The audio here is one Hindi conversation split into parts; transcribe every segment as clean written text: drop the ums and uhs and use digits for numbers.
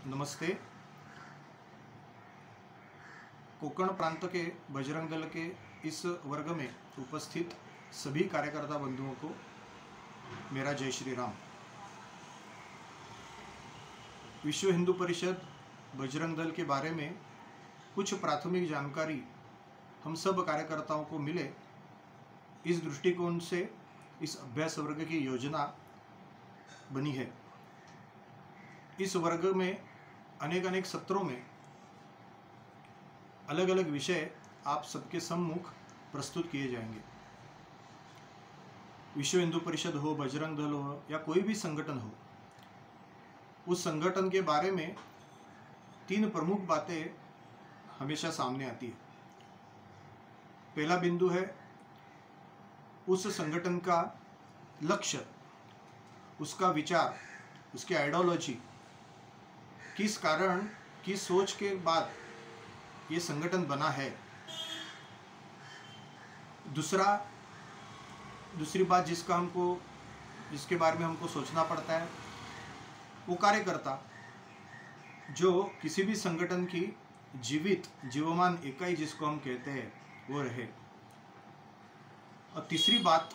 नमस्ते। कोकण प्रांत के बजरंग दल के इस वर्ग में उपस्थित सभी कार्यकर्ता बंधुओं को मेरा जय श्री राम। विश्व हिंदू परिषद बजरंग दल के बारे में कुछ प्राथमिक जानकारी हम सब कार्यकर्ताओं को मिले, इस दृष्टिकोण से इस अभ्यास वर्ग की योजना बनी है। इस वर्ग में अनेक सत्रों में अलग अलग विषय आप सबके सम्मुख प्रस्तुत किए जाएंगे। विश्व हिंदू परिषद हो, बजरंग दल हो या कोई भी संगठन हो, उस संगठन के बारे में तीन प्रमुख बातें हमेशा सामने आती है। पहला बिंदु है उस संगठन का लक्ष्य, उसका विचार, उसकी आइडियोलॉजी, किस कारण की सोच के बाद ये संगठन बना है। दूसरी बात जिसके बारे में हमको सोचना पड़ता है, वो कार्यकर्ता जो किसी भी संगठन की जीवमान इकाई जिसको हम कहते हैं वो रहे। और तीसरी बात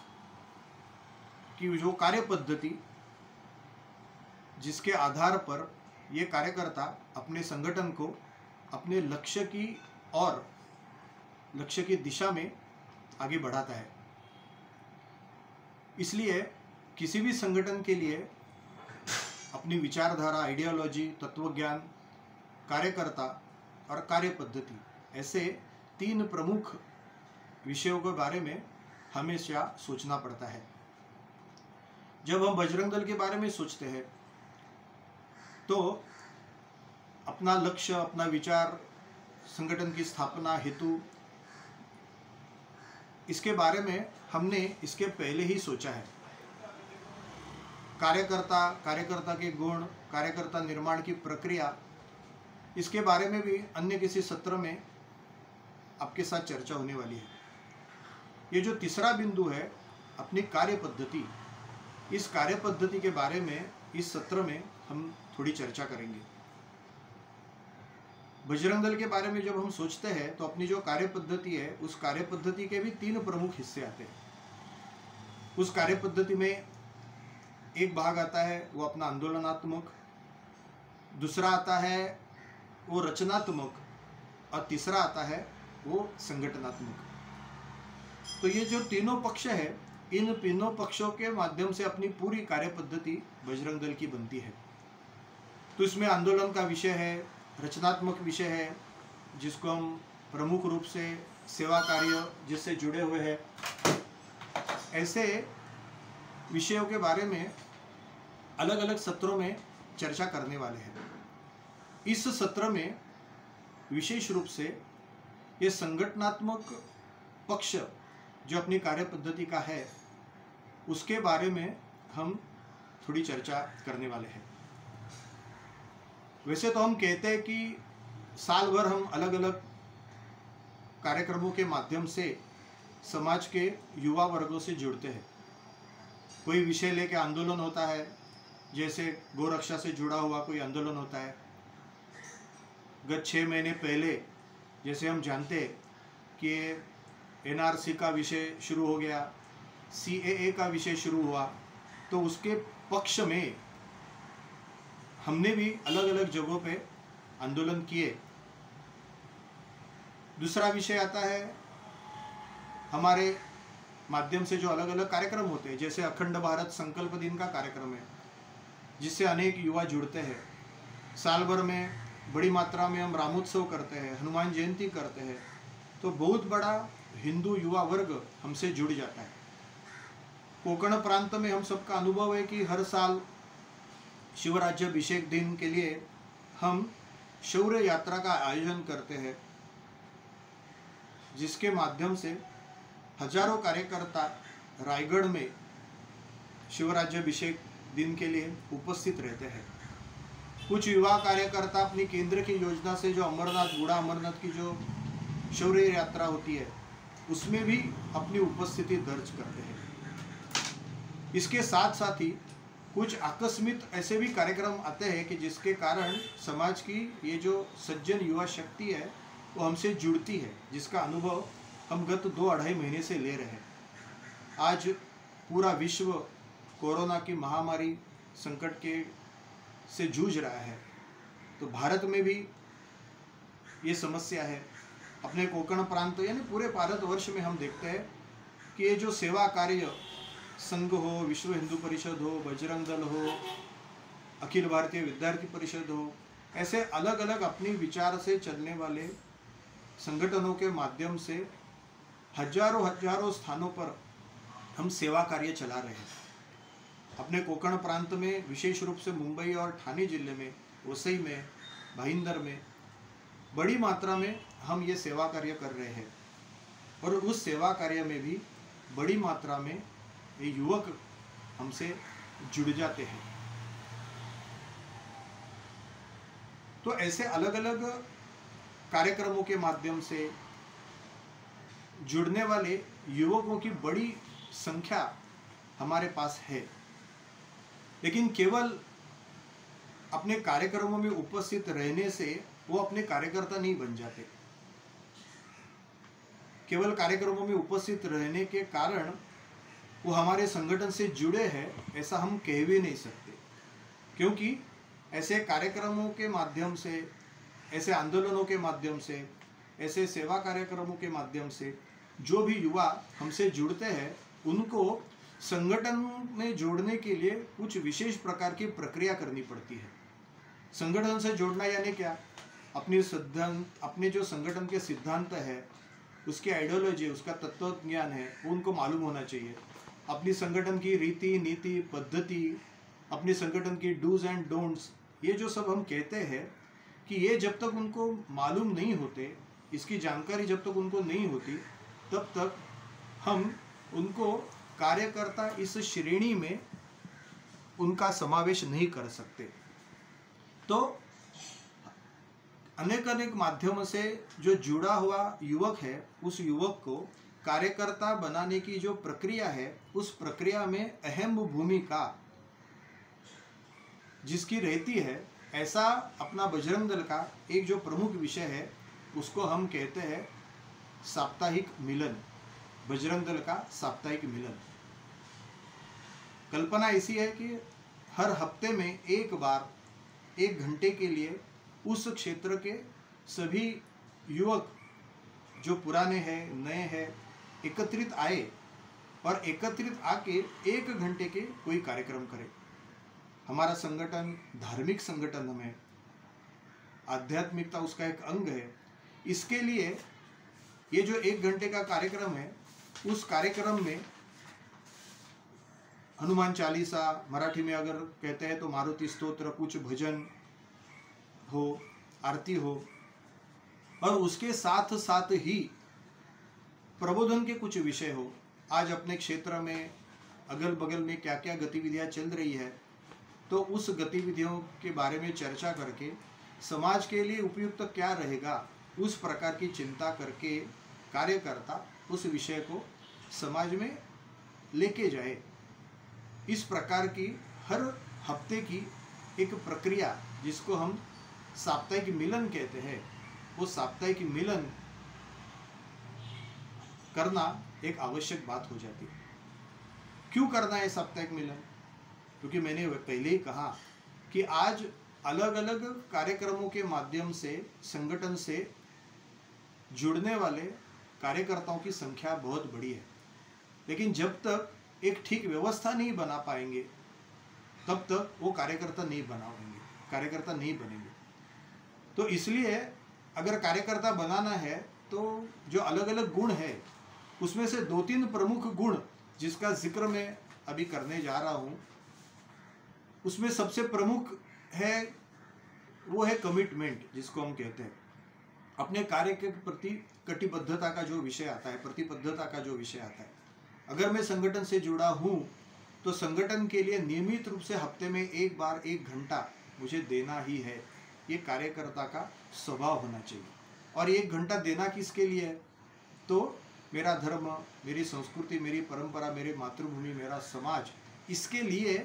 कि जो कार्य पद्धति जिसके आधार पर ये कार्यकर्ता अपने संगठन को अपने लक्ष्य की दिशा में आगे बढ़ाता है। इसलिए किसी भी संगठन के लिए अपनी विचारधारा, आइडियोलॉजी, तत्वज्ञान, कार्यकर्ता और कार्य पद्धति, ऐसे तीन प्रमुख विषयों के बारे में हमेशा सोचना पड़ता है। जब हम बजरंग दल के बारे में सोचते हैं तो अपना लक्ष्य, अपना विचार, संगठन की स्थापना हेतु, इसके बारे में हमने इसके पहले ही सोचा है। कार्यकर्ता के गुण, कार्यकर्ता निर्माण की प्रक्रिया, इसके बारे में भी अन्य किसी सत्र में आपके साथ चर्चा होने वाली है। ये जो तीसरा बिंदु है अपनी कार्य पद्धति, इस कार्य पद्धति के बारे में इस सत्र में हम थोड़ी चर्चा करेंगे। बजरंग दल के बारे में जब हम सोचते हैं तो अपनी जो कार्य पद्धति है, उस कार्य पद्धति के भी तीन प्रमुख हिस्से आते हैं। उस कार्य पद्धति में एक भाग आता है वो अपना आंदोलनात्मक, दूसरा आता है वो रचनात्मक और तीसरा आता है वो संगठनात्मक। तो ये जो तीनों पक्ष है, इन तीनों पक्षों के माध्यम से अपनी पूरी कार्य पद्धति बजरंग दल की बनती है। तो इसमें आंदोलन का विषय है, रचनात्मक विषय है जिसको हम प्रमुख रूप से सेवा कार्य जिससे जुड़े हुए हैं, ऐसे विषयों के बारे में अलग अलग सत्रों में चर्चा करने वाले हैं। इस सत्र में विशेष रूप से ये संगठनात्मक पक्ष जो अपनी कार्य पद्धति का है, उसके बारे में हम थोड़ी चर्चा करने वाले हैं। वैसे तो हम कहते हैं कि साल भर हम अलग अलग कार्यक्रमों के माध्यम से समाज के युवा वर्गों से जुड़ते हैं। कोई विषय लेके आंदोलन होता है, जैसे गोरक्षा से जुड़ा हुआ कोई आंदोलन होता है। गत 6 महीने पहले जैसे हम जानते हैं कि NRC का विषय शुरू हो गया, CAA का विषय शुरू हुआ, तो उसके पक्ष में हमने भी अलग अलग जगहों पे आंदोलन किए। दूसरा विषय आता है हमारे माध्यम से जो अलग अलग कार्यक्रम होते हैं, जैसे अखंड भारत संकल्प दिन का कार्यक्रम है जिससे अनेक युवा जुड़ते हैं। साल भर में बड़ी मात्रा में हम रामोत्सव करते हैं, हनुमान जयंती करते हैं, तो बहुत बड़ा हिंदू युवा वर्ग हमसे जुड़ जाता है। कोकण प्रांत में हम सबका अनुभव है कि हर साल शिवराज्याभिषेक दिन के लिए हम शौर्य यात्रा का आयोजन करते हैं, जिसके माध्यम से हजारों कार्यकर्ता रायगढ़ में शिवराज्याभिषेक दिन के लिए उपस्थित रहते हैं। कुछ युवा कार्यकर्ता अपनी केंद्र की योजना से जो बूढ़ा अमरनाथ की जो शौर्य यात्रा होती है उसमें भी अपनी उपस्थिति दर्ज करते हैं। इसके साथ साथ ही कुछ आकस्मिक ऐसे भी कार्यक्रम आते हैं कि जिसके कारण समाज की ये जो सज्जन युवा शक्ति है वो हमसे जुड़ती है, जिसका अनुभव हम गत 2-2.5 महीने से ले रहे हैं। आज पूरा विश्व कोरोना की महामारी संकट के से जूझ रहा है, तो भारत में भी ये समस्या है। अपने कोंकण प्रांत यानी पूरे भारतवर्ष में हम देखते हैं कि ये जो सेवा कार्य संघ हो, विश्व हिंदू परिषद हो, बजरंग दल हो, अखिल भारतीय विद्यार्थी परिषद हो, ऐसे अलग अलग अपनी विचार से चलने वाले संगठनों के माध्यम से हजारों स्थानों पर हम सेवा कार्य चला रहे हैं। अपने कोंकण प्रांत में विशेष रूप से मुंबई और ठाणे जिले में, वसई में, भाईंदर में बड़ी मात्रा में हम ये सेवा कार्य कर रहे हैं। और उस सेवा कार्य में भी बड़ी मात्रा में ये युवक हमसे जुड़ जाते हैं। तो ऐसे अलग अलग कार्यक्रमों के माध्यम से जुड़ने वाले युवकों की बड़ी संख्या हमारे पास है, लेकिन केवल अपने कार्यक्रमों में उपस्थित रहने से वो अपने कार्यकर्ता नहीं बन जाते। केवल कार्यक्रमों में उपस्थित रहने के कारण वो हमारे संगठन से जुड़े हैं ऐसा हम कह भी नहीं सकते, क्योंकि ऐसे कार्यक्रमों के माध्यम से, ऐसे आंदोलनों के माध्यम से, ऐसे सेवा कार्यक्रमों के माध्यम से जो भी युवा हमसे जुड़ते हैं उनको संगठन में जोड़ने के लिए कुछ विशेष प्रकार की प्रक्रिया करनी पड़ती है। संगठन से जोड़ना यानी क्या? अपने जो संगठन के सिद्धांत है, उसकी आइडियोलॉजी, उसका तत्व ज्ञान है, वो उनको मालूम होना चाहिए। अपनी संगठन की रीति नीति पद्धति, अपने संगठन की डूज एंड डोंट्स, ये जो सब हम कहते हैं कि ये जब तक उनको मालूम नहीं होते, इसकी जानकारी जब तक उनको नहीं होती, तब तक हम उनको कार्यकर्ता इस श्रेणी में उनका समावेश नहीं कर सकते। तो अनेक माध्यमों से जो जुड़ा हुआ युवक है, उस युवक को कार्यकर्ता बनाने की जो प्रक्रिया है, उस प्रक्रिया में अहम भूमिका जिसकी रहती है, ऐसा अपना बजरंग दल का एक जो प्रमुख विषय है उसको हम कहते हैं साप्ताहिक मिलन। बजरंग दल का साप्ताहिक मिलन। कल्पना ऐसी है कि हर हफ्ते में एक बार 1 घंटे के लिए उस क्षेत्र के सभी युवक जो पुराने हैं, नए हैं, एकत्रित आए और एकत्रित आके 1 घंटे के कोई कार्यक्रम करें। हमारा संगठन धार्मिक संगठन में आध्यात्मिकता उसका एक अंग है। इसके लिए ये जो 1 घंटे का कार्यक्रम है, उस कार्यक्रम में हनुमान चालीसा, मराठी में अगर कहते हैं तो मारुति स्तोत्र, कुछ भजन हो, आरती हो, और उसके साथ साथ ही प्रबोधन के कुछ विषय हो। आज अपने क्षेत्र में अगल बगल में क्या क्या गतिविधियां चल रही है, तो उस गतिविधियों के बारे में चर्चा करके समाज के लिए उपयुक्त क्या रहेगा, उस प्रकार की चिंता करके कार्यकर्ता उस विषय को समाज में लेके जाए। इस प्रकार की हर हफ्ते की एक प्रक्रिया जिसको हम साप्ताहिक मिलन कहते हैं, वो साप्ताहिक मिलन करना एक आवश्यक बात हो जाती है। क्यों करना है साप्ताहिक मिलन? क्योंकि मैंने पहले ही कहा कि आज अलग अलग कार्यक्रमों के माध्यम से संगठन से जुड़ने वाले कार्यकर्ताओं की संख्या बहुत बड़ी है, लेकिन जब तक एक ठीक व्यवस्था नहीं बना पाएंगे तब तक वो कार्यकर्ता नहीं बनेंगे। तो इसलिए अगर कार्यकर्ता बनाना है तो जो अलग अलग गुण है उसमें से 2-3 प्रमुख गुण जिसका जिक्र मैं अभी करने जा रहा हूँ, उसमें सबसे प्रमुख है वो है कमिटमेंट, जिसको हम कहते हैं। अपने कार्य के प्रति कटिबद्धता का जो विषय आता है, प्रतिबद्धता का जो विषय आता है। अगर मैं संगठन से जुड़ा हूँ तो संगठन के लिए नियमित रूप से हफ्ते में 1 बार 1 घंटा मुझे देना ही है, ये कार्यकर्ता का स्वभाव होना चाहिए। और 1 घंटा देना किसके लिए है? तो मेरा धर्म, मेरी संस्कृति, मेरी परंपरा, मेरी मातृभूमि, मेरा समाज, इसके लिए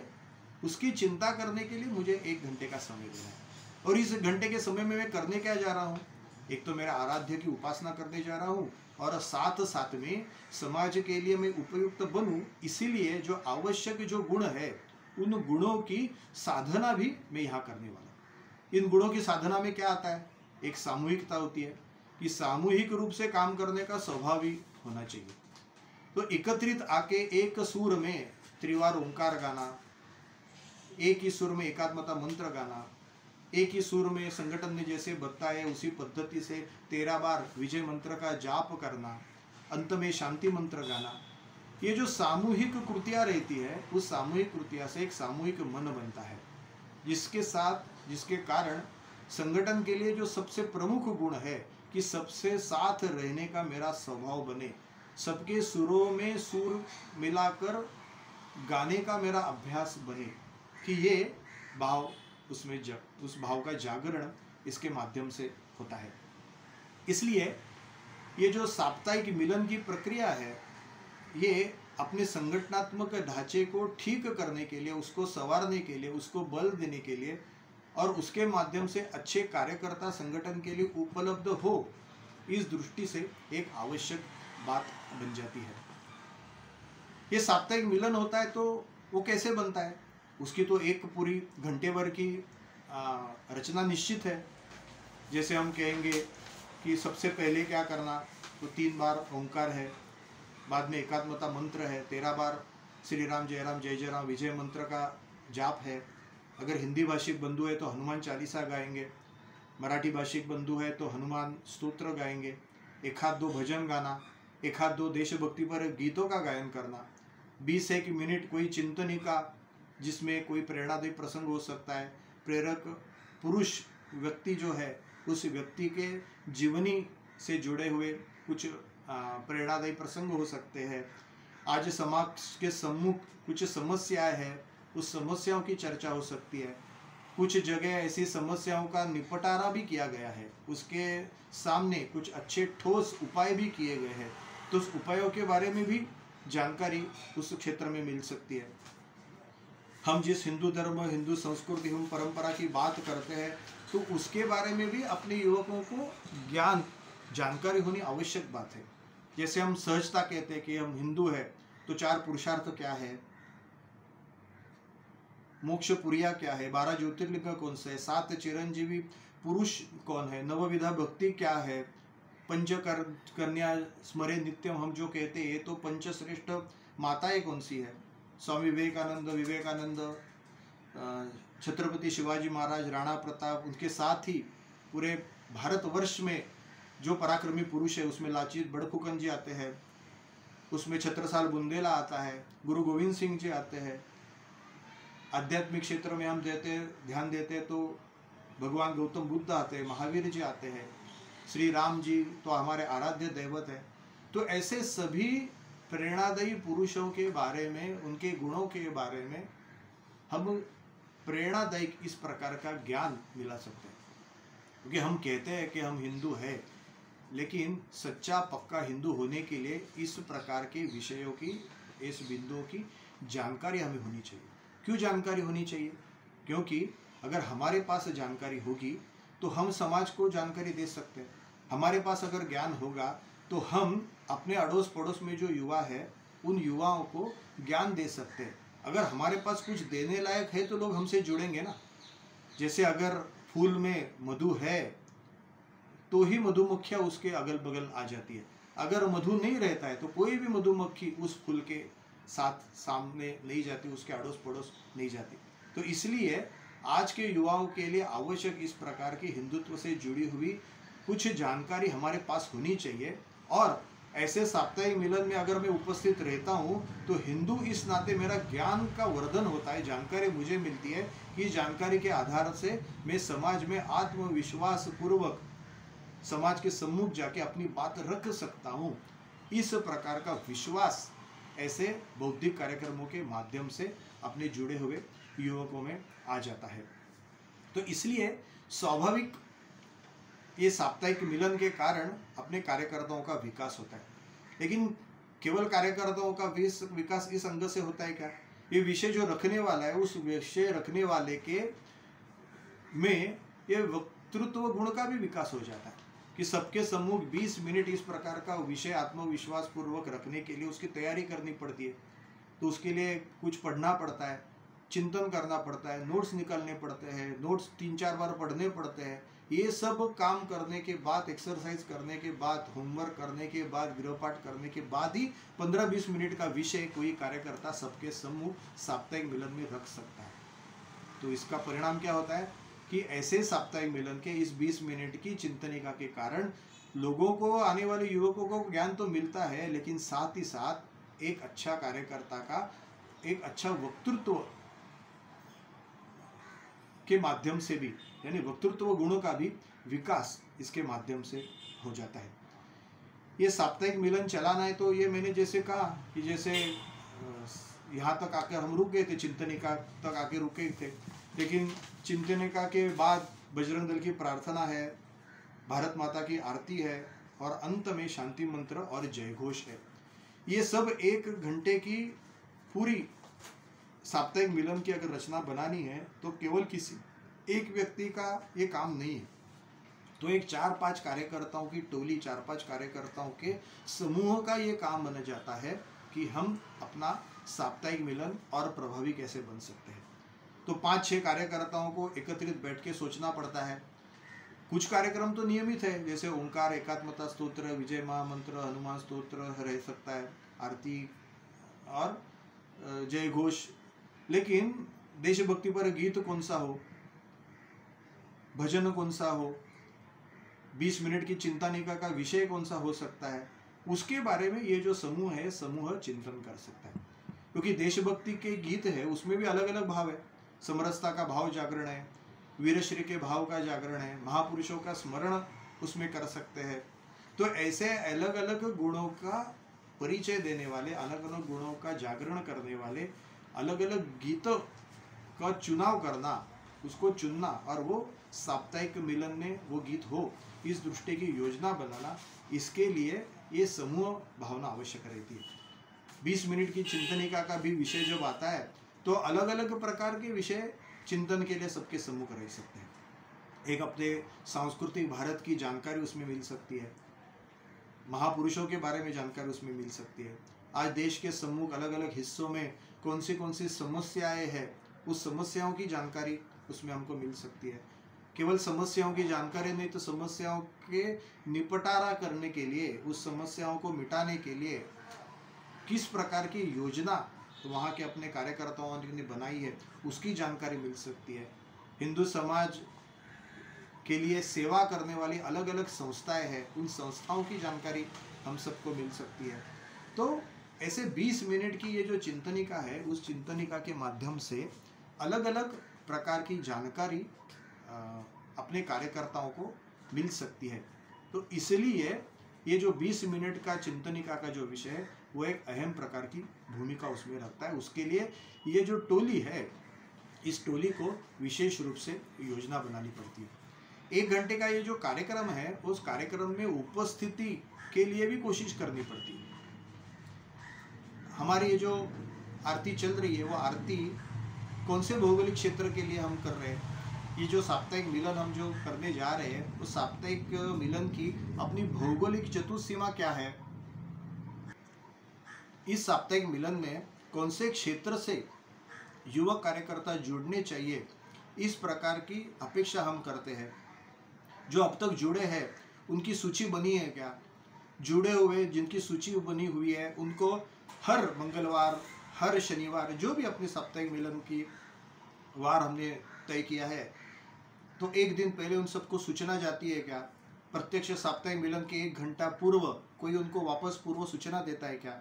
उसकी चिंता करने के लिए मुझे 1 घंटे का समय देना है। और इस घंटे के समय में मैं करने क्या जा रहा हूँ? एक तो मेरा आराध्य की उपासना करने जा रहा हूँ, और साथ साथ में समाज के लिए मैं उपयुक्त बनूं, इसीलिए जो आवश्यक जो गुण है उन गुणों की साधना भी मैं यहाँ करने वाला हूँ। इन गुणों की साधना में क्या आता है? एक सामूहिकता होती है कि सामूहिक रूप से काम करने का स्वभाव भी होना चाहिए। तो एकत्रित आके एक सुर में त्रिवार ओंकार गाना, एक ही सुर में एकात्मता मंत्र गाना, एक ही सुर में संगठन ने जैसे बताया उसी पद्धति से 13 बार विजय मंत्र का जाप करना, अंत में शांति मंत्र गाना, ये जो सामूहिक कृतियाँ रहती है, उस सामूहिक कृतियाँ से एक सामूहिक मन बनता है, जिसके कारण संगठन के लिए जो सबसे प्रमुख गुण है कि सबसे साथ रहने का मेरा स्वभाव बने, सबके सुरों में सुर मिलाकर गाने का मेरा अभ्यास बने, कि ये भाव उसमें उस भाव का जागरण इसके माध्यम से होता है। इसलिए ये जो साप्ताहिक मिलन की प्रक्रिया है, ये अपने संगठनात्मक ढांचे को ठीक करने के लिए, उसको संवारने के लिए, उसको बल देने के लिए, और उसके माध्यम से अच्छे कार्यकर्ता संगठन के लिए उपलब्ध हो, इस दृष्टि से एक आवश्यक बात बन जाती है। ये साप्ताहिक मिलन होता है तो वो कैसे बनता है? उसकी तो एक पूरी घंटे भर की रचना निश्चित है। जैसे हम कहेंगे कि सबसे पहले क्या करना, तो 3 बार ओंकार है, बाद में एकात्मता मंत्र है, 13 बार श्री राम जय राम विजय मंत्र का जाप है। अगर हिंदी भाषिक बंधु है तो हनुमान चालीसा गाएंगे, मराठी भाषिक बंधु है तो हनुमान स्तोत्र गाएंगे, 1-2 भजन गाना, 1-2 देशभक्ति पर गीतों का गायन करना, 20-1 मिनट कोई चिंतनिका जिसमें कोई प्रेरणादायी प्रसंग हो सकता है, प्रेरक पुरुष व्यक्ति जो है उस व्यक्ति के जीवनी से जुड़े हुए कुछ प्रेरणादायी प्रसंग हो सकते हैं। आज समाज के सम्मुख कुछ समस्याएं हैं, उस समस्याओं की चर्चा हो सकती है। कुछ जगह ऐसी समस्याओं का निपटारा भी किया गया है, उसके सामने कुछ अच्छे ठोस उपाय भी किए गए हैं, तो उस उपायों के बारे में भी जानकारी उस क्षेत्र में मिल सकती है। हम जिस हिंदू धर्म, हिंदू संस्कृति, हम परंपरा की बात करते हैं, तो उसके बारे में भी अपने युवकों को जानकारी होनी आवश्यक बात है। जैसे हम सहजता कहते हैं कि हम हिंदू है, तो 4 पुरुषार्थ क्या है, मोक्ष पुरिया क्या है, 12 ज्योतिर्लिंग कौन से है, 7 चिरंजीवी पुरुष कौन है, नवविधा भक्ति क्या है, पंच कन्या स्मरे नित्यम हम जो कहते हैं, ये तो पंचश्रेष्ठ माताएं कौन सी है, स्वामी विवेकानंद, छत्रपति शिवाजी महाराज, राणा प्रताप, उनके साथ ही पूरे भारतवर्ष में जो पराक्रमी पुरुष है उसमें लाचित बड़फुकन जी आते हैं, उसमें छत्रसाल बुंदेला आता है, गुरु गोविंद सिंह जी आते हैं। आध्यात्मिक क्षेत्र में हम ध्यान देते हैं तो भगवान गौतम बुद्ध आते हैं, महावीर जी आते हैं, श्री राम जी तो हमारे आराध्य दैवत है। तो ऐसे सभी प्रेरणादायी पुरुषों के बारे में, उनके गुणों के बारे में हम प्रेरणादायी इस प्रकार का ज्ञान मिला सकते हैं। क्योंकि हम कहते हैं कि हम हिंदू हैं, लेकिन सच्चा पक्का हिंदू होने के लिए इस प्रकार के विषयों की, इस बिंदुओं की जानकारी हमें होनी चाहिए। क्यों जानकारी होनी चाहिए? क्योंकि अगर हमारे पास जानकारी होगी तो हम समाज को जानकारी दे सकते हैं। हमारे पास अगर ज्ञान होगा तो हम अपने अड़ोस पड़ोस में जो युवा है उन युवाओं को ज्ञान दे सकते हैं। अगर हमारे पास कुछ देने लायक है तो लोग हमसे जुड़ेंगे ना। जैसे अगर फूल में मधु है तो ही मधुमक्खियाँ उसके अगल बगल आ जाती है। अगर मधु नहीं रहता है तो कोई भी मधुमक्खी उस फूल के साथ सामने नहीं जाती, उसके अड़ोस पड़ोस नहीं जाती। तो इसलिए आज के युवाओं के लिए आवश्यक इस प्रकार की हिंदुत्व से जुड़ी हुई कुछ जानकारी हमारे पास होनी चाहिए। और ऐसे साप्ताहिक मिलन में अगर मैं उपस्थित रहता हूँ तो हिंदू इस नाते मेरा ज्ञान का वर्धन होता है, जानकारी मुझे मिलती है कि जानकारी के आधार से मैं समाज में आत्मविश्वास पूर्वक समाज के सम्मुख जाके अपनी बात रख सकता हूँ। इस प्रकार का विश्वास ऐसे बौद्धिक कार्यक्रमों के माध्यम से अपने जुड़े हुए युवकों में आ जाता है। तो इसलिए स्वाभाविक ये साप्ताहिक मिलन के कारण अपने कार्यकर्ताओं का विकास होता है। लेकिन केवल कार्यकर्ताओं का विकास इस अंग से होता है क्या? ये विषय जो रखने वाला है उस विषय रखने वाले के में ये वक्तृत्व गुण का भी विकास हो जाता है कि सबके सम्मुख 20 मिनट इस प्रकार का विषय आत्मविश्वास पूर्वक रखने के लिए उसकी तैयारी करनी पड़ती है। तो उसके लिए कुछ पढ़ना पड़ता है, चिंतन करना पड़ता है, नोट्स निकालने पड़ते हैं, नोट्स 3-4 बार पढ़ने पड़ते हैं। ये सब काम करने के बाद, एक्सरसाइज करने के बाद, होमवर्क करने के बाद, गृहपाठ करने के बाद ही 15-20 मिनट का विषय कोई कार्यकर्ता सबके सम्मुख साप्ताहिक मिलन में रख सकता है। तो इसका परिणाम क्या होता है कि ऐसे साप्ताहिक मिलन के इस 20 मिनट की चिंतनिका के कारण लोगों को, आने वाले युवकों को ज्ञान तो मिलता है, लेकिन साथ ही साथ एक अच्छा कार्यकर्ता का एक अच्छा वक्तृत्व के माध्यम से भी, यानी वक्तृत्व गुणों का भी विकास इसके माध्यम से हो जाता है। ये साप्ताहिक मिलन चलाना है तो ये मैंने जैसे कहा कि जैसे यहाँ तक आकर हम रुक गए थे, चिंतनिका तक आके रुके थे, लेकिन चिंतनिका के बाद बजरंग दल की प्रार्थना है, भारत माता की आरती है और अंत में शांति मंत्र और जय घोष है। ये सब 1 घंटे की पूरी साप्ताहिक मिलन की अगर रचना बनानी है तो केवल किसी एक व्यक्ति का ये काम नहीं है। तो एक 4-5 कार्यकर्ताओं की टोली, 4-5 कार्यकर्ताओं के समूह का ये काम बन जाता है कि हम अपना साप्ताहिक मिलन और प्रभावी कैसे बन सकते हैं। तो 5-6 कार्यकर्ताओं को एकत्रित बैठ के सोचना पड़ता है। कुछ कार्यक्रम तो नियमित है, जैसे ओंकार, एकात्मता स्तोत्र, विजय महामंत्र, हनुमान स्तोत्र रह सकता है, आरती और जय घोष। लेकिन देशभक्ति पर गीत कौन सा हो, भजन कौन सा हो, 20 मिनट की चिंतनिका का विषय कौन सा हो सकता है, उसके बारे में ये जो समूह है, समूह चिंतन कर सकता है। क्योंकि देशभक्ति के गीत है उसमें भी अलग अलग भाव है। समरसता का भाव जागरण है, वीरश्री के भाव का जागरण है, महापुरुषों का स्मरण उसमें कर सकते हैं। तो ऐसे अलग अलग गुणों का परिचय देने वाले, अलग अलग गुणों का जागरण करने वाले अलग अलग गीतों का चुनाव करना, उसको चुनना और वो साप्ताहिक मिलन में वो गीत हो, इस दृष्टि की योजना बनाना, इसके लिए ये समूह भावना आवश्यक रहती है। 20 मिनट की चिंतनिका का भी विषय जब आता है तो अलग अलग प्रकार के विषय चिंतन के लिए सबके सम्मुख रह सकते हैं। एक अपने सांस्कृतिक भारत की जानकारी उसमें मिल सकती है, महापुरुषों के बारे में जानकारी उसमें मिल सकती है। आज देश के सम्मुख अलग अलग हिस्सों में कौन सी समस्याएं हैं, उस समस्याओं की जानकारी उसमें हमको मिल सकती है। केवल समस्याओं की जानकारी नहीं तो समस्याओं के निपटारा करने के लिए, उस समस्याओं को मिटाने के लिए किस प्रकार की योजना तो वहाँ के अपने कार्यकर्ताओं ने बनाई है, उसकी जानकारी मिल सकती है। हिंदू समाज के लिए सेवा करने वाली अलग अलग संस्थाएं हैं, उन संस्थाओं की जानकारी हम सबको मिल सकती है। तो ऐसे 20 मिनट की ये जो चिंतनिका है, उस चिंतनिका के माध्यम से अलग अलग प्रकार की जानकारी अपने कार्यकर्ताओं को मिल सकती है। तो इसलिए ये जो 20 मिनट का चिंतनिका का जो विषय है वो एक अहम प्रकार की भूमिका उसमें रखता है। उसके लिए ये जो टोली है, इस टोली को विशेष रूप से योजना बनानी पड़ती है। 1 घंटे का ये जो कार्यक्रम है, उस कार्यक्रम में उपस्थिति के लिए भी कोशिश करनी पड़ती है। हमारी ये जो आरती चल रही है, वो आरती कौन से भौगोलिक क्षेत्र के लिए हम कर रहे हैं, ये जो साप्ताहिक मिलन हम जो करने जा रहे हैं, उस साप्ताहिक मिलन की अपनी भौगोलिक चतुर्सीमा क्या है, इस साप्ताहिक मिलन में कौन से क्षेत्र से युवक कार्यकर्ता जुड़ने चाहिए, इस प्रकार की अपेक्षा हम करते हैं। जो अब तक जुड़े हैं उनकी सूची बनी है क्या, जुड़े हुए जिनकी सूची बनी हुई है उनको हर मंगलवार, हर शनिवार, जो भी अपने साप्ताहिक मिलन की वार हमने तय किया है, तो 1 दिन पहले उन सबको सूचना जाती है क्या, प्रत्यक्ष साप्ताहिक मिलन के 1 घंटा पूर्व कोई उनको वापस पूर्व सूचना देता है क्या।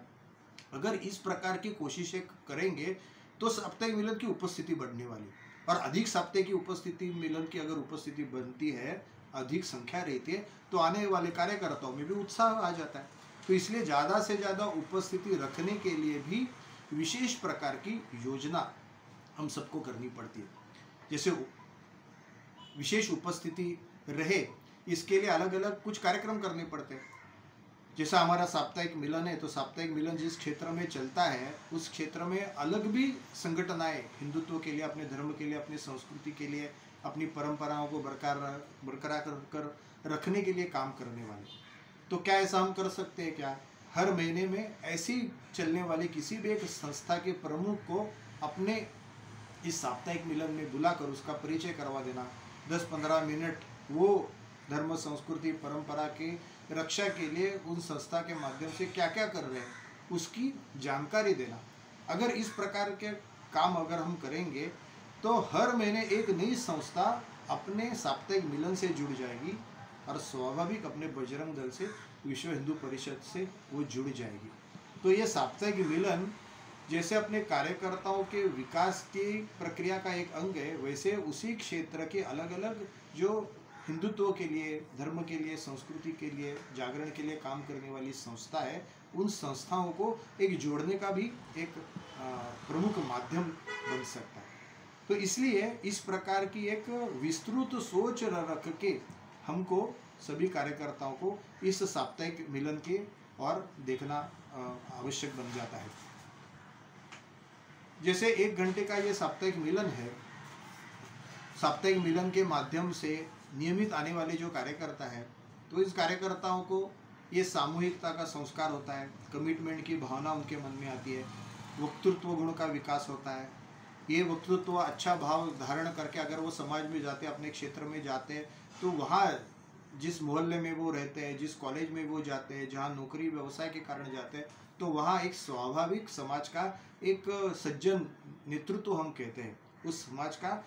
अगर इस प्रकार की कोशिशें करेंगे तो साप्ताहिक मिलन की उपस्थिति बढ़ने वाली, और अधिक साप्ताहिक की उपस्थिति, मिलन की अगर उपस्थिति बनती है, अधिक संख्या रहती है, तो आने वाले कार्यकर्ताओं में भी उत्साह आ जाता है। तो इसलिए ज़्यादा से ज़्यादा उपस्थिति रखने के लिए भी विशेष प्रकार की योजना हम सबको करनी पड़ती है। जैसे विशेष उपस्थिति रहे, इसके लिए अलग अलग कुछ कार्यक्रम करने पड़ते हैं। जैसा हमारा साप्ताहिक मिलन है, तो साप्ताहिक मिलन जिस क्षेत्र में चलता है उस क्षेत्र में अलग भी संगठन आए हिंदुत्व के लिए, अपने धर्म के लिए, अपनी संस्कृति के लिए, अपनी परंपराओं को बरकरार कर रखने के लिए काम करने वाले। तो क्या ऐसा हम कर सकते हैं क्या? हर महीने में ऐसी चलने वाली किसी भी एक संस्था के प्रमुख को अपने इस साप्ताहिक मिलन में बुलाकर उसका परिचय करवा देना, 10-15 मिनट वो धर्म, संस्कृति, परंपरा की रक्षा के लिए उन संस्था के माध्यम से क्या क्या कर रहे हैं उसकी जानकारी देना। अगर इस प्रकार के काम अगर हम करेंगे तो हर महीने एक नई संस्था अपने साप्ताहिक मिलन से जुड़ जाएगी और स्वाभाविक अपने बजरंग दल से, विश्व हिंदू परिषद से वो जुड़ जाएगी। तो ये साप्ताहिक मिलन जैसे अपने कार्यकर्ताओं के विकास की प्रक्रिया का एक अंग है, वैसे उसी क्षेत्र के अलग अलग जो हिंदुत्व के लिए, धर्म के लिए, संस्कृति के लिए, जागरण के लिए काम करने वाली संस्था है, उन संस्थाओं को एक जोड़ने का भी एक प्रमुख माध्यम बन सकता है। तो इसलिए इस प्रकार की एक विस्तृत सोच रख के हमको सभी कार्यकर्ताओं को इस साप्ताहिक मिलन के और देखना आवश्यक बन जाता है। जैसे 1 घंटे का ये साप्ताहिक मिलन है, साप्ताहिक मिलन के माध्यम से नियमित आने वाले जो कार्यकर्ता है, तो इस कार्यकर्ताओं को ये सामूहिकता का संस्कार होता है, कमिटमेंट की भावना उनके मन में आती है, वक्तृत्व गुण का विकास होता है। ये वक्तृत्व अच्छा भाव धारण करके अगर वो समाज में जाते, अपने क्षेत्र में जाते, तो वहाँ जिस मोहल्ले में वो रहते हैं, जिस कॉलेज में वो जाते हैं, जहाँ नौकरी व्यवसाय के कारण जाते हैं, तो वहाँ एक स्वाभाविक समाज का एक सज्जन नेतृत्व हम कहते हैं, उस समाज का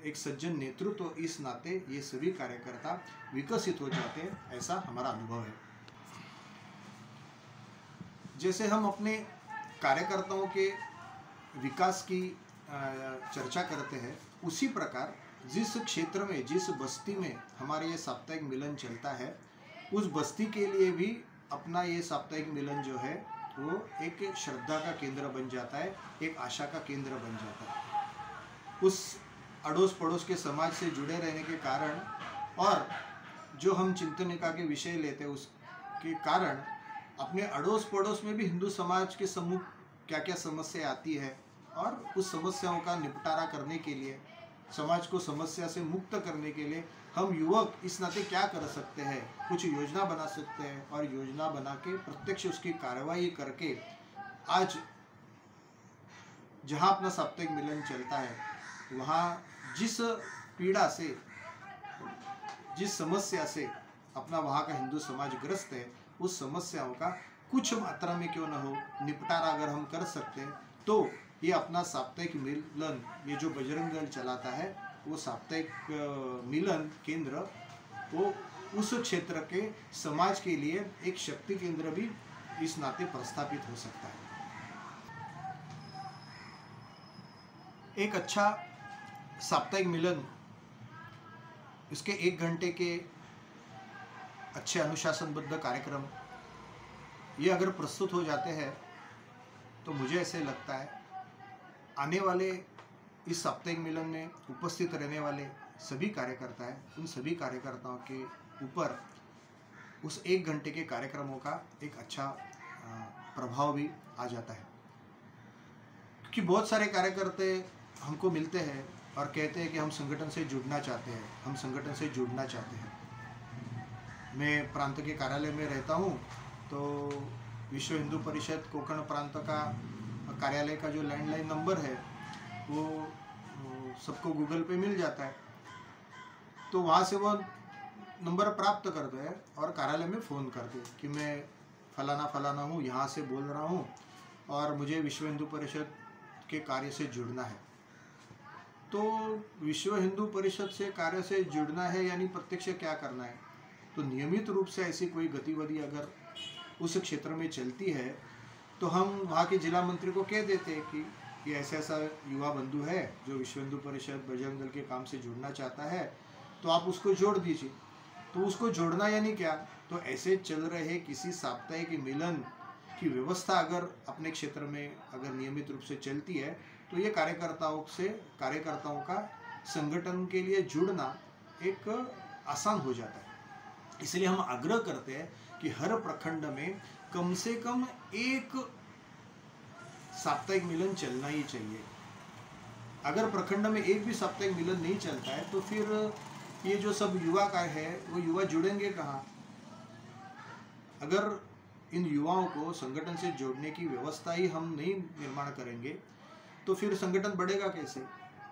एक सज्जन नेतृत्व, इस नाते ये सभी कार्यकर्ता विकसित हो जाते हैं, ऐसा हमारा अनुभव है। जैसे हम अपने कार्यकर्ताओं के विकास की चर्चा करते हैं, उसी प्रकार जिस क्षेत्र में, जिस बस्ती में हमारे ये साप्ताहिक मिलन चलता है, उस बस्ती के लिए भी अपना ये साप्ताहिक मिलन जो है वो एक श्रद्धा का केंद्र बन जाता है, एक आशा का केंद्र बन जाता है। उस अड़ोस पड़ोस के समाज से जुड़े रहने के कारण और जो हम चिंतनिका के विषय लेते हैं उसके कारण अपने अड़ोस पड़ोस में भी हिंदू समाज के सम्मुख क्या क्या समस्या आती है और उस समस्याओं का निपटारा करने के लिए, समाज को समस्या से मुक्त करने के लिए हम युवक इस नाते क्या कर सकते हैं, कुछ योजना बना सकते हैं और योजना बना के प्रत्यक्ष उसकी कार्रवाई करके आज जहाँ अपना साप्ताहिक मिलन चलता है वहाँ जिस पीड़ा से, जिस समस्या से अपना वहाँ का हिंदू समाज ग्रस्त है, उस समस्याओं का कुछ मात्रा में क्यों न हो निपटारा अगर हम कर सकते हैं, तो ये अपना साप्ताहिक मिलन, ये जो बजरंग दल चलाता है, वो साप्ताहिक मिलन केंद्र वो उस क्षेत्र के समाज के लिए एक शक्ति केंद्र भी इस नाते प्रस्थापित हो सकता है। एक अच्छा साप्ताहिक मिलन, इसके 1 घंटे के अच्छे अनुशासनबद्ध कार्यक्रम ये अगर प्रस्तुत हो जाते हैं तो मुझे ऐसे लगता है आने वाले इस साप्ताहिक मिलन में उपस्थित रहने वाले सभी कार्यकर्ता हैं, उन सभी कार्यकर्ताओं के ऊपर उस 1 घंटे के कार्यक्रमों का एक अच्छा प्रभाव भी आ जाता है। क्योंकि बहुत सारे कार्यकर्ता हमको मिलते हैं और कहते हैं कि हम संगठन से जुड़ना चाहते हैं, हम संगठन से जुड़ना चाहते हैं। मैं प्रांत के कार्यालय में रहता हूँ, तो विश्व हिंदू परिषद कोकण प्रांत का कार्यालय का जो लैंडलाइन नंबर है वो सबको गूगल पे मिल जाता है, तो वहाँ से वो नंबर प्राप्त करते हैं और कार्यालय में फ़ोन करते हैं कि मैं फलाना फलाना हूँ, यहाँ से बोल रहा हूँ और मुझे विश्व हिंदू परिषद के कार्य से जुड़ना है। तो विश्व हिंदू परिषद से कार्य से जुड़ना है यानी प्रत्यक्ष क्या करना है, तो नियमित रूप से ऐसी कोई गतिविधि अगर उस क्षेत्र में चलती है तो हम वहाँ के जिला मंत्री को कह देते हैं कि ये ऐसा ऐसा युवा बंधु है जो विश्व हिंदू परिषद बजरंग दल के काम से जुड़ना चाहता है, तो आप उसको जोड़ दीजिए। तो उसको जोड़ना यानी क्या, तो ऐसे चल रहे किसी साप्ताहिक मिलन की व्यवस्था अगर अपने क्षेत्र में अगर नियमित रूप से चलती है तो ये कार्यकर्ताओं का संगठन के लिए जुड़ना एक आसान हो जाता है। इसलिए हम आग्रह करते हैं कि हर प्रखंड में कम से कम एक साप्ताहिक मिलन चलना ही चाहिए। अगर प्रखंड में एक भी साप्ताहिक मिलन नहीं चलता है तो फिर ये जो सब युवा का है वो युवा जुड़ेंगे कहाँ? अगर इन युवाओं को संगठन से जोड़ने की व्यवस्था ही हम नहीं निर्माण करेंगे तो फिर संगठन बढ़ेगा कैसे?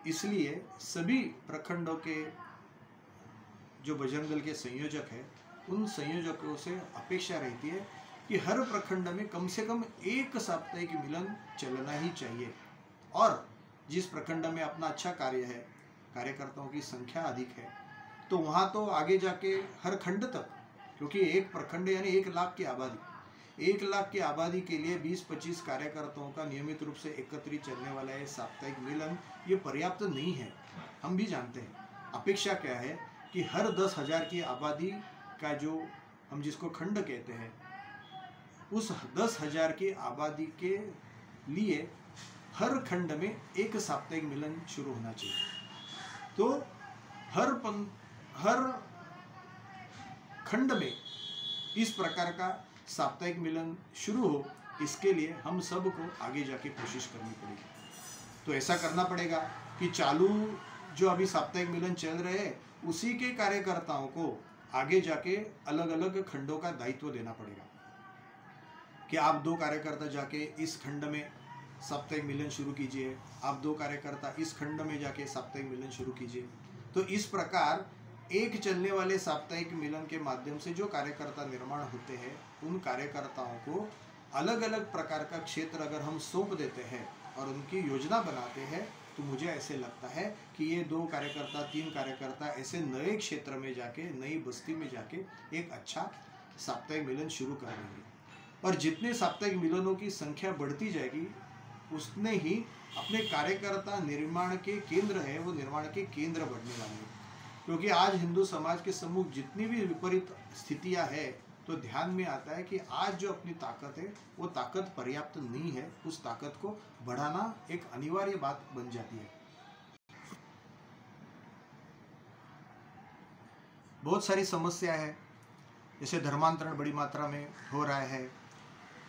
इसलिए सभी प्रखंडों के जो बजरंग दल के संयोजक है उन संयोजकों से अपेक्षा रहती है कि हर प्रखंड में कम से कम एक साप्ताहिक मिलन चलना ही चाहिए। और जिस प्रखंड में अपना अच्छा कार्य है, कार्यकर्ताओं की संख्या अधिक है, तो वहाँ तो आगे जाके हर खंड तक, क्योंकि एक प्रखंड यानी 1 लाख की आबादी, 1 लाख की आबादी के लिए 20-25 कार्यकर्ताओं का नियमित रूप से एकत्रित चलने वाला है साप्ताहिक मिलन, ये पर्याप्त नहीं है। हम भी जानते हैं अपेक्षा क्या है कि हर 10,000 की आबादी का जो हम जिसको खंड कहते हैं, उस 10,000 की आबादी के लिए हर खंड में एक साप्ताहिक मिलन शुरू होना चाहिए। तो हर खंड में इस प्रकार का साप्ताहिक मिलन शुरू हो, इसके लिए हम सबको आगे जाके कोशिश करनी पड़ेगी। तो ऐसा करना पड़ेगा कि चालू जो अभी साप्ताहिक मिलन चल रहे हैं उसी के कार्यकर्ताओं को आगे जाके अलग अलग खंडों का दायित्व देना पड़ेगा कि आप 2 कार्यकर्ता जाके इस खंड में साप्ताहिक मिलन शुरू कीजिए, आप 2 कार्यकर्ता इस खंड में जाके साप्ताहिक मिलन शुरू कीजिए। तो इस प्रकार एक चलने वाले साप्ताहिक मिलन के माध्यम से जो कार्यकर्ता निर्माण होते हैं उन कार्यकर्ताओं को अलग अलग प्रकार का क्षेत्र अगर हम सौंप देते हैं और उनकी योजना बनाते हैं तो मुझे ऐसे लगता है कि ये 2 कार्यकर्ता 3 कार्यकर्ता ऐसे नए क्षेत्र में जाके, नई बस्ती में जाके एक अच्छा साप्ताहिक मिलन शुरू कर देंगे। और जितने साप्ताहिक मिलनों की संख्या बढ़ती जाएगी उसने ही अपने कार्यकर्ता निर्माण के केंद्र है वो निर्माण के केंद्र बढ़ने वाले हैं। क्योंकि आज हिंदू समाज के सम्मुख जितनी भी विपरीत स्थितियां हैं तो ध्यान में आता है कि आज जो अपनी ताकत है वो ताकत पर्याप्त नहीं है, उस ताकत को बढ़ाना एक अनिवार्य बात बन जाती है। बहुत सारी समस्या है, जैसे धर्मांतरण बड़ी मात्रा में हो रहा है,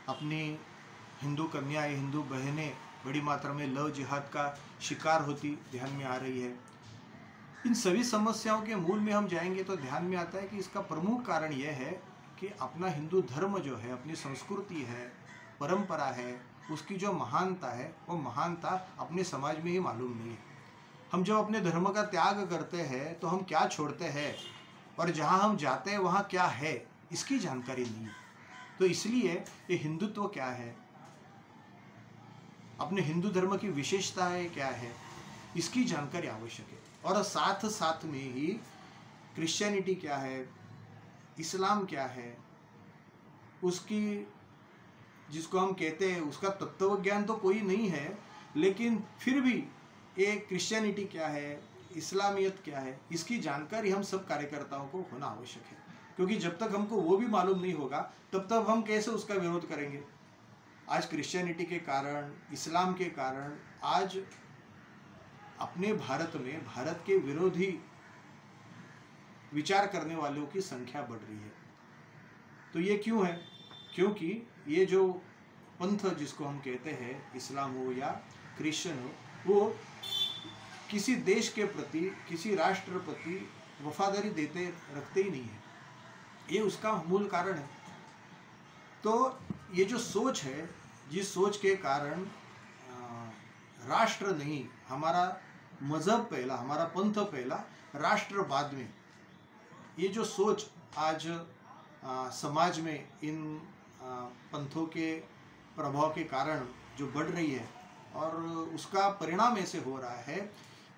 अपनी हिंदू कन्याएं, हिंदू बहनें बड़ी मात्रा में लव जिहाद का शिकार होती ध्यान में आ रही है। इन सभी समस्याओं के मूल में हम जाएंगे तो ध्यान में आता है कि इसका प्रमुख कारण यह है कि अपना हिंदू धर्म जो है, अपनी संस्कृति है, परंपरा है, उसकी जो महानता है वो महानता अपने समाज में ही मालूम नहीं है। हम जब अपने धर्म का त्याग करते हैं तो हम क्या छोड़ते हैं और जहाँ हम जाते हैं वहाँ क्या है इसकी जानकारी नहीं है। तो इसलिए ये हिंदुत्व क्या है, अपने हिंदू धर्म की विशेषताएं क्या है, इसकी जानकारी आवश्यक है। और साथ साथ में ही क्रिश्चियनिटी क्या है, इस्लाम क्या है, उसकी जिसको हम कहते हैं उसका तत्व ज्ञान तो कोई नहीं है, लेकिन फिर भी ये क्रिश्चियनिटी क्या है, इस्लामियत क्या है, इसकी जानकारी हम सब कार्यकर्ताओं को होना आवश्यक है। क्योंकि जब तक हमको वो भी मालूम नहीं होगा तब तक हम कैसे उसका विरोध करेंगे। आज क्रिश्चियनिटी के कारण, इस्लाम के कारण आज अपने भारत में भारत के विरोधी विचार करने वालों की संख्या बढ़ रही है। तो ये क्यों है? क्योंकि ये जो पंथ जिसको हम कहते हैं, इस्लाम हो या क्रिश्चियन हो, वो किसी देश के प्रति, किसी राष्ट्र प्रति वफादारी रखते ही नहीं है। ये उसका मूल कारण है। तो ये जो सोच है, जिस सोच के कारण राष्ट्र नहीं, हमारा मजहब पहला, हमारा पंथ पहला, राष्ट्र बाद में, ये जो सोच आज समाज में इन पंथों के प्रभाव के कारण जो बढ़ रही है और उसका परिणाम ऐसे हो रहा है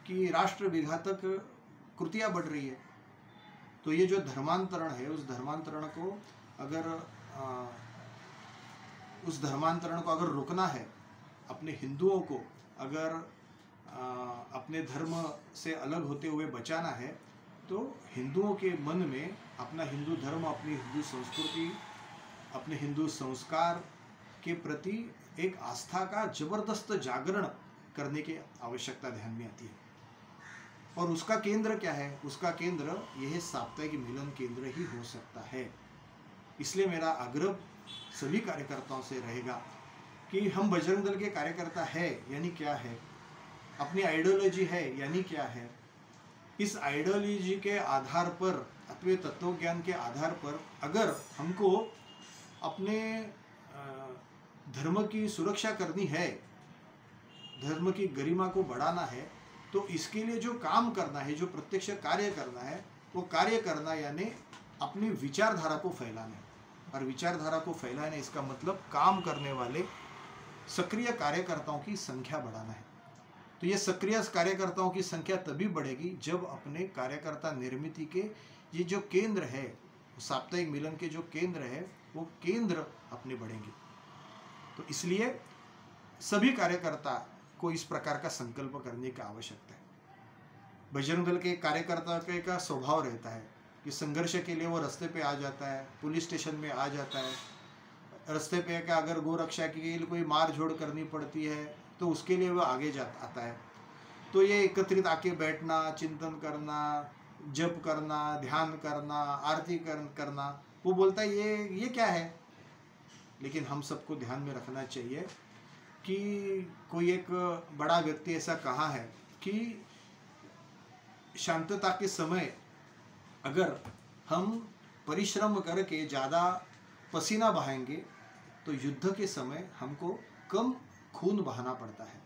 कि राष्ट्र विघातक कृतियाँ बढ़ रही है। तो ये जो धर्मांतरण है, उस धर्मांतरण को अगर रोकना है, अपने हिंदुओं को अगर अपने धर्म से अलग होते हुए बचाना है, तो हिंदुओं के मन में अपना हिंदू धर्म, अपनी हिंदू संस्कृति, अपने हिंदू संस्कार के प्रति एक आस्था का जबरदस्त जागरण करने की आवश्यकता ध्यान में आती है। और उसका केंद्र क्या है? उसका केंद्र यह साप्ताहिक मिलन केंद्र ही हो सकता है। इसलिए मेरा आग्रह सभी कार्यकर्ताओं से रहेगा कि हम बजरंग दल के कार्यकर्ता है यानी क्या है, अपनी आइडियोलॉजी है यानी क्या है। इस आइडियोलॉजी के आधार पर अथवा तत्व ज्ञान के आधार पर अगर हमको अपने धर्म की सुरक्षा करनी है, धर्म की गरिमा को बढ़ाना है, तो इसके लिए जो काम करना है, जो प्रत्यक्ष कार्य करना है, वो कार्य करना यानी अपनी विचारधारा को फैलाना है। और विचारधारा को फैलाना इसका मतलब काम करने वाले सक्रिय कार्यकर्ताओं की संख्या बढ़ाना है। तो ये सक्रिय कार्यकर्ताओं की संख्या तभी बढ़ेगी जब अपने कार्यकर्ता निर्मित के ये जो केंद्र है, साप्ताहिक मिलन के जो केंद्र है, वो केंद्र अपने बढ़ेंगे। तो इसलिए सभी कार्यकर्ता को इस प्रकार का संकल्प करने की आवश्यकता है। बजरंग दल के कार्यकर्ता का स्वभाव रहता है कि संघर्ष के लिए वो रास्ते पे आ जाता है, पुलिस स्टेशन में आ जाता है, रास्ते पे क्या अगर गौ रक्षा के लिए कोई मार झोड़ करनी पड़ती है तो उसके लिए वो आगे आता है। तो ये एकत्रित आके बैठना, चिंतन करना, जप करना, ध्यान करना, आरती करना, वो बोलता है ये क्या है। लेकिन हम सबको ध्यान में रखना चाहिए कि कोई एक बड़ा व्यक्ति ऐसा कहा है कि शांतता के समय अगर हम परिश्रम करके ज़्यादा पसीना बहाएंगे तो युद्ध के समय हमको कम खून बहाना पड़ता है।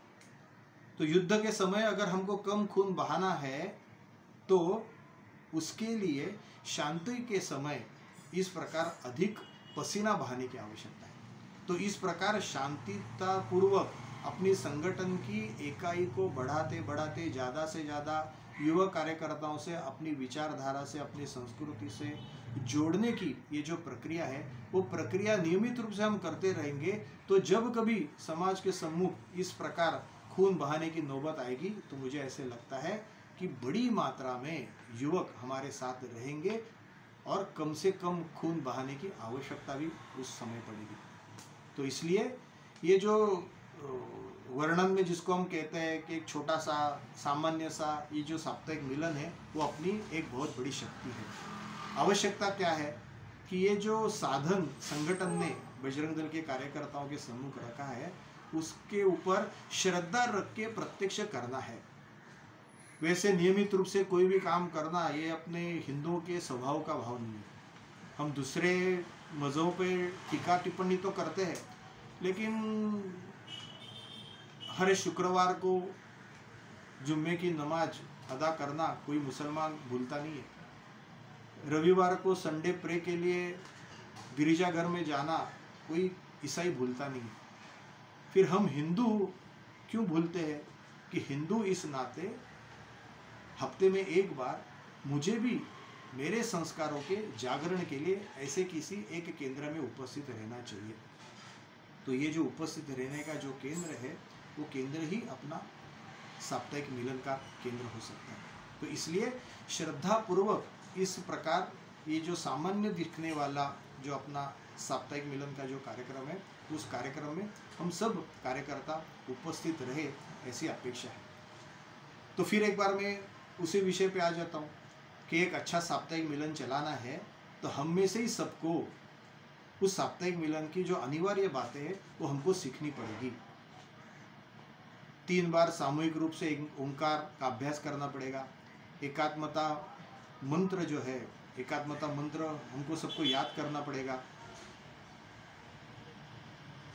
तो युद्ध के समय अगर हमको कम खून बहाना है तो उसके लिए शांति के समय इस प्रकार अधिक पसीना बहाने की आवश्यकता है। तो इस प्रकार शांतितापूर्वक अपनी संगठन की इकाई को बढ़ाते बढ़ाते ज़्यादा से ज़्यादा युवा कार्यकर्ताओं से अपनी विचारधारा से, अपनी संस्कृति से जोड़ने की ये जो प्रक्रिया है, वो प्रक्रिया नियमित रूप से हम करते रहेंगे तो जब कभी समाज के सम्मुख इस प्रकार खून बहाने की नौबत आएगी तो मुझे ऐसे लगता है कि बड़ी मात्रा में युवक हमारे साथ रहेंगे और कम से कम खून बहाने की आवश्यकता भी उस समय पड़ेगी। तो इसलिए ये जो वर्णन में जिसको हम कहते हैं कि एक छोटा सा सामान्य सा ये जो साप्ताहिक मिलन है, वो अपनी एक बहुत बड़ी शक्ति है। आवश्यकता क्या है कि ये जो साधन संगठन ने बजरंग दल के कार्यकर्ताओं के सम्मुख रखा है, उसके ऊपर श्रद्धा रख के प्रत्यक्ष करना है। वैसे नियमित रूप से कोई भी काम करना ये अपने हिंदुओं के स्वभाव का भाव नहीं है। हम दूसरे मज़हबों पे टीका टिप्पणी तो करते हैं, लेकिन हर शुक्रवार को जुम्मे की नमाज अदा करना कोई मुसलमान भूलता नहीं है। रविवार को संडे प्रे के लिए गिरिजाघर में जाना कोई ईसाई भूलता नहीं है। फिर हम हिंदू क्यों भूलते हैं कि हिंदू इस नाते हफ्ते में एक बार मुझे भी मेरे संस्कारों के जागरण के लिए ऐसे किसी एक केंद्र में उपस्थित रहना चाहिए। तो ये जो उपस्थित रहने का जो केंद्र है, वो केंद्र ही अपना साप्ताहिक मिलन का केंद्र हो सकता है। तो इसलिए श्रद्धापूर्वक इस प्रकार ये जो सामान्य दिखने वाला जो अपना साप्ताहिक मिलन का जो कार्यक्रम है, उस कार्यक्रम में हम सब कार्यकर्ता उपस्थित रहे, ऐसी अपेक्षा है। तो फिर एक बार मैं उसी विषय पे आ जाता हूँ कि एक अच्छा साप्ताहिक मिलन चलाना है तो हम में से ही सबको उस साप्ताहिक मिलन की जो अनिवार्य बातें हैं वो हमको सीखनी पड़ेगी। 3 बार सामूहिक रूप से ओंकार का अभ्यास करना पड़ेगा। एकात्मता मंत्र जो है, एकात्मता मंत्र हमको सबको याद करना पड़ेगा।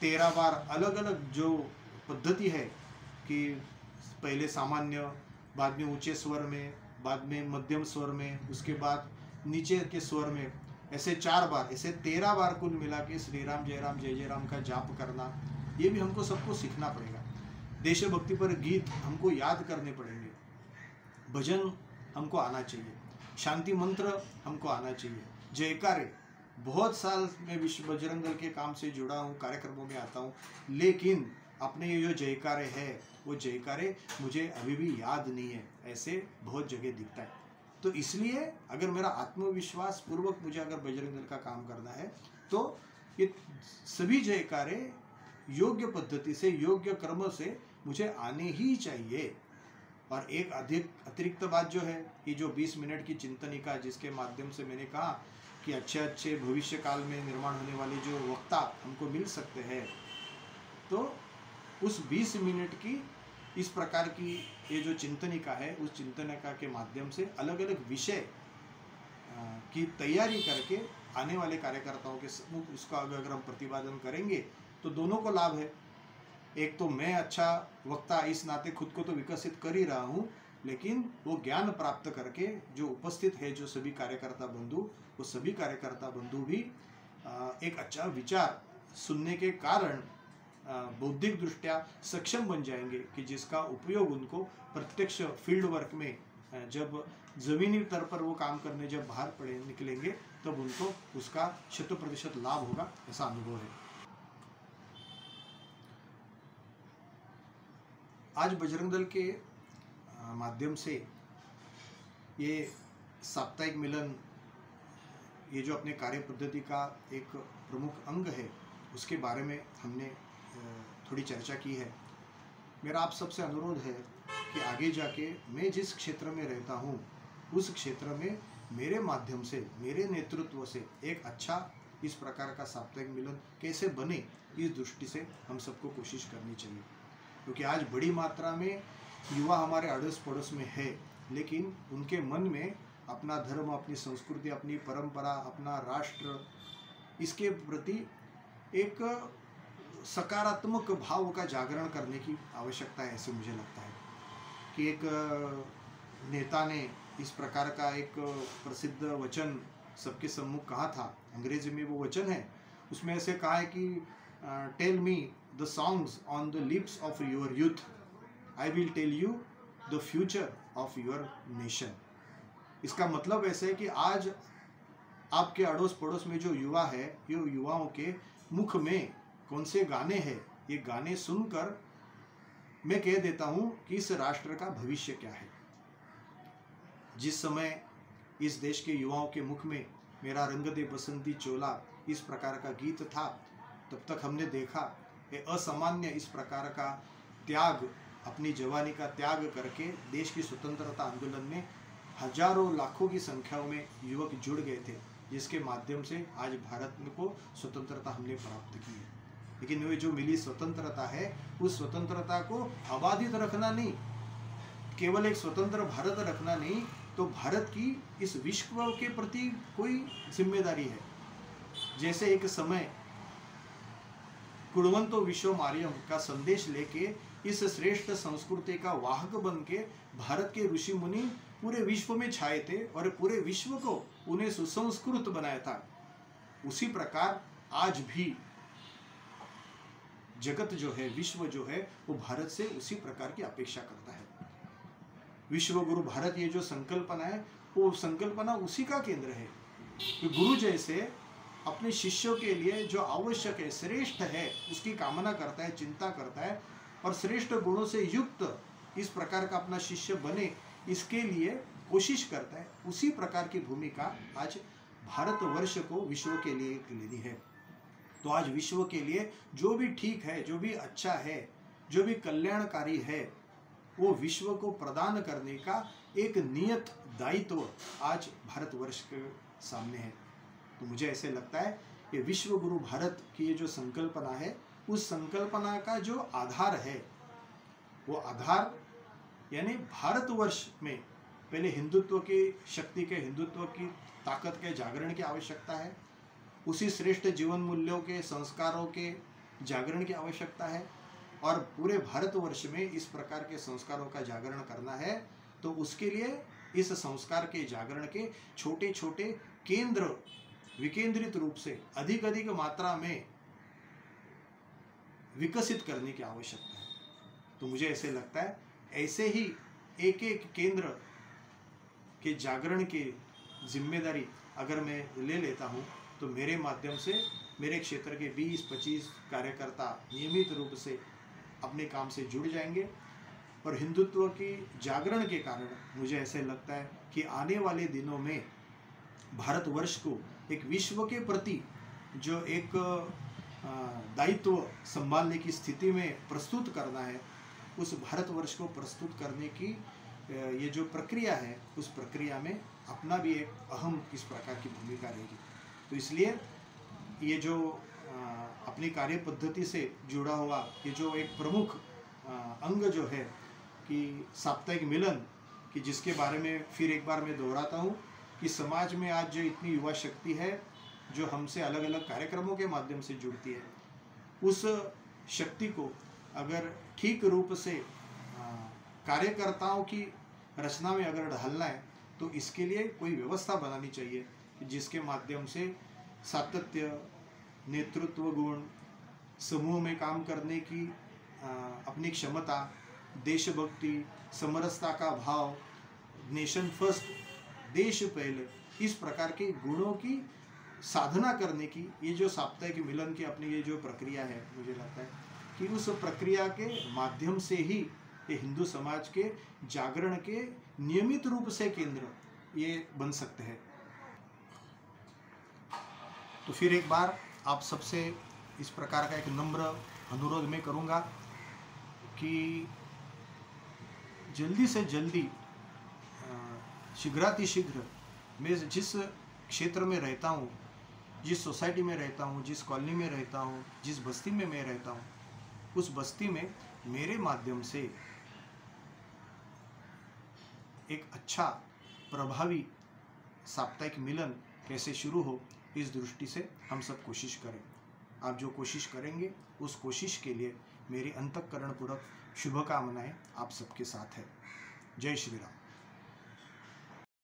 13 बार अलग अलग जो पद्धति है कि पहले सामान्य, बाद में ऊंचे स्वर में, बाद में मध्यम स्वर में, उसके बाद नीचे के स्वर में, ऐसे 4 बार, ऐसे 13 बार कुल मिला के श्री राम जय राम का जाप करना, ये भी हमको सबको सीखना पड़ेगा। देशभक्ति पर गीत हमको याद करने पड़ेंगे, भजन हमको आना चाहिए, शांति मंत्र हमको आना चाहिए, जयकारे। बहुत साल मैं विश्व बजरंग दल के काम से जुड़ा हूँ, कार्यक्रमों में आता हूँ, लेकिन अपने ये जो जयकारे है वो जयकारे मुझे अभी भी याद नहीं है, ऐसे बहुत जगह दिखता है। तो इसलिए अगर मेरा आत्मविश्वास पूर्वक मुझे अगर बजरंग दल का काम करना है तो ये सभी जयकारे योग्य पद्धति से, योग्य क्रम से मुझे आने ही चाहिए। और एक अधिक अतिरिक्त बात जो है, ये जो 20 मिनट की चिंतनिका जिसके माध्यम से मैंने कहा कि अच्छे अच्छे भविष्य काल में निर्माण होने वाले जो वक्ता हमको मिल सकते हैं, तो उस 20 मिनट की इस प्रकार की ये जो चिंतनिका है, उस चिंतनिका के माध्यम से अलग अलग विषय की तैयारी करके आने वाले कार्यकर्ताओं के सम्मुख उसका अगर हम प्रतिपादन करेंगे तो दोनों को लाभ है। एक तो मैं अच्छा वक्ता इस नाते खुद को तो विकसित कर ही रहा हूँ, लेकिन वो ज्ञान प्राप्त करके जो उपस्थित है जो सभी कार्यकर्ता बंधु, वो सभी कार्यकर्ता बंधु भी एक अच्छा विचार सुनने के कारण बौद्धिक दृष्टया सक्षम बन जाएंगे कि जिसका उपयोग उनको प्रत्यक्ष फील्ड वर्क में जब जमीनी स्तर पर वो काम करने जब बाहर पड़े निकलेंगे तब उनको उसका 100% लाभ होगा, ऐसा अनुभव है। आज बजरंग दल के माध्यम से ये साप्ताहिक मिलन, ये जो अपने कार्य पद्धति का एक प्रमुख अंग है, उसके बारे में हमने थोड़ी चर्चा की है। मेरा आप सबसे अनुरोध है कि आगे जाके मैं जिस क्षेत्र में रहता हूँ उस क्षेत्र में मेरे माध्यम से, मेरे नेतृत्व से एक अच्छा इस प्रकार का साप्ताहिक मिलन कैसे बने, इस दृष्टि से हम सबको कोशिश करनी चाहिए। क्योंकि आज बड़ी मात्रा में युवा हमारे अड़ोस पड़ोस में है, लेकिन उनके मन में अपना धर्म, अपनी संस्कृति, अपनी परंपरा, अपना राष्ट्र, इसके प्रति एक सकारात्मक भाव का जागरण करने की आवश्यकता है। ऐसे मुझे लगता है कि एक नेता ने इस प्रकार का एक प्रसिद्ध वचन सबके सम्मुख कहा था, अंग्रेजी में वो वचन है, उसमें ऐसे कहा है कि tell me the songs on the lips of your youth, I will tell you the future of your nation. इसका मतलब ऐसे है कि आज आपके अड़ोस पड़ोस में जो युवा है, ये युवाओं के मुख में कौन से गाने हैं, ये गाने सुनकर मैं कह देता हूँ कि इस राष्ट्र का भविष्य क्या है। जिस समय इस देश के युवाओं के मुख में मेरा रंग दे बसंती चोला इस प्रकार का गीत था, तब तक हमने देखा ये असामान्य इस प्रकार का त्याग, अपनी जवानी का त्याग करके देश की स्वतंत्रता आंदोलन में हजारों लाखों की संख्याओं में युवक जुड़ गए थे, जिसके माध्यम से आज भारत को स्वतंत्रता हमने प्राप्त की है। लेकिन वे जो मिली स्वतंत्रता है, उस स्वतंत्रता को अबाधित रखना नहीं, केवल एक स्वतंत्र भारत रखना नहीं, तो भारत की इस विश्व के प्रति कोई जिम्मेदारी है। जैसे एक समय कुर्वन्तो विश्व मार्यम का संदेश लेके इस श्रेष्ठ संस्कृति का वाहक बन के भारत के ऋषि मुनि पूरे विश्व में छाए थे और पूरे विश्व को उन्हें सुसंस्कृत बनाया था, उसी प्रकार आज भी जगत जो है, विश्व जो है, वो भारत से उसी प्रकार की अपेक्षा करता है। विश्व गुरु भारत, ये जो संकल्पना है, वो संकल्पना उसी का केंद्र है कि गुरु जैसे अपने शिष्यों के लिए जो आवश्यक है, श्रेष्ठ है, उसकी कामना करता है, चिंता करता है और श्रेष्ठ गुणों से युक्त इस प्रकार का अपना शिष्य बने, इसके लिए कोशिश करता है। उसी प्रकार की भूमिका आज भारतवर्ष को विश्व के लिए लेनी है। तो आज विश्व के लिए जो भी ठीक है, जो भी अच्छा है, जो भी कल्याणकारी है, वो विश्व को प्रदान करने का एक नियत दायित्व आज भारतवर्ष के सामने है। तो मुझे ऐसे लगता है कि विश्व गुरु भारत की ये जो संकल्पना है, उस संकल्पना का जो आधार है, वो आधार यानी भारतवर्ष में पहले हिंदुत्व की शक्ति के, हिंदुत्व की ताकत के जागरण की आवश्यकता है, उसी श्रेष्ठ जीवन मूल्यों के, संस्कारों के जागरण की आवश्यकता है और पूरे भारतवर्ष में इस प्रकार के संस्कारों का जागरण करना है। तो उसके लिए इस संस्कार के जागरण के छोटे छोटे केंद्र विकेंद्रित रूप से अधिक अधिक मात्रा में विकसित करने की आवश्यकता है। तो मुझे ऐसे लगता है ऐसे ही एक एक केंद्र के जागरण की जिम्मेदारी अगर मैं ले लेता हूँ, तो मेरे माध्यम से मेरे क्षेत्र के 20-25 कार्यकर्ता नियमित रूप से अपने काम से जुड़ जाएंगे और हिंदुत्व की जागरण के कारण मुझे ऐसे लगता है कि आने वाले दिनों में भारतवर्ष को एक विश्व के प्रति जो एक दायित्व संभालने की स्थिति में प्रस्तुत करना है, उस भारतवर्ष को प्रस्तुत करने की ये जो प्रक्रिया है उस प्रक्रिया में अपना भी एक अहम इस प्रकार की भूमिका रहेगी। तो इसलिए ये जो अपनी कार्य पद्धति से जुड़ा हुआ ये जो एक प्रमुख अंग जो है कि साप्ताहिक मिलन, कि जिसके बारे में फिर एक बार मैं दोहराता हूँ कि समाज में आज जो इतनी युवा शक्ति है जो हमसे अलग अलग कार्यक्रमों के माध्यम से जुड़ती है, उस शक्ति को अगर ठीक रूप से कार्यकर्ताओं की रचना में अगर ढालना है तो इसके लिए कोई व्यवस्था बनानी चाहिए जिसके माध्यम से सातत्य, नेतृत्व गुण, समूह में काम करने की अपनी क्षमता, देशभक्ति, समरसता का भाव, नेशन फर्स्ट, देश पहले, इस प्रकार के गुणों की साधना करने की ये जो साप्ताहिक मिलन की अपनी ये जो प्रक्रिया है, मुझे लगता है कि उस प्रक्रिया के माध्यम से ही ये हिंदू समाज के जागरण के नियमित रूप से केंद्र ये बन सकते हैं। तो फिर एक बार आप सबसे इस प्रकार का एक नम्र अनुरोध मैं करूँगा कि जल्दी से जल्दी, शीघ्रातिशीघ्र मैं जिस क्षेत्र में रहता हूँ, जिस सोसाइटी में रहता हूँ, जिस कॉलोनी में रहता हूँ, जिस बस्ती में मैं रहता हूँ, उस बस्ती में मेरे माध्यम से एक अच्छा प्रभावी साप्ताहिक मिलन कैसे शुरू हो, इस दृष्टि से हम सब कोशिश करें। आप जो कोशिश करेंगे उस कोशिश के लिए मेरी अंतःकरणपूर्वक शुभकामनाएं आप सबके साथ है। जय श्री राम।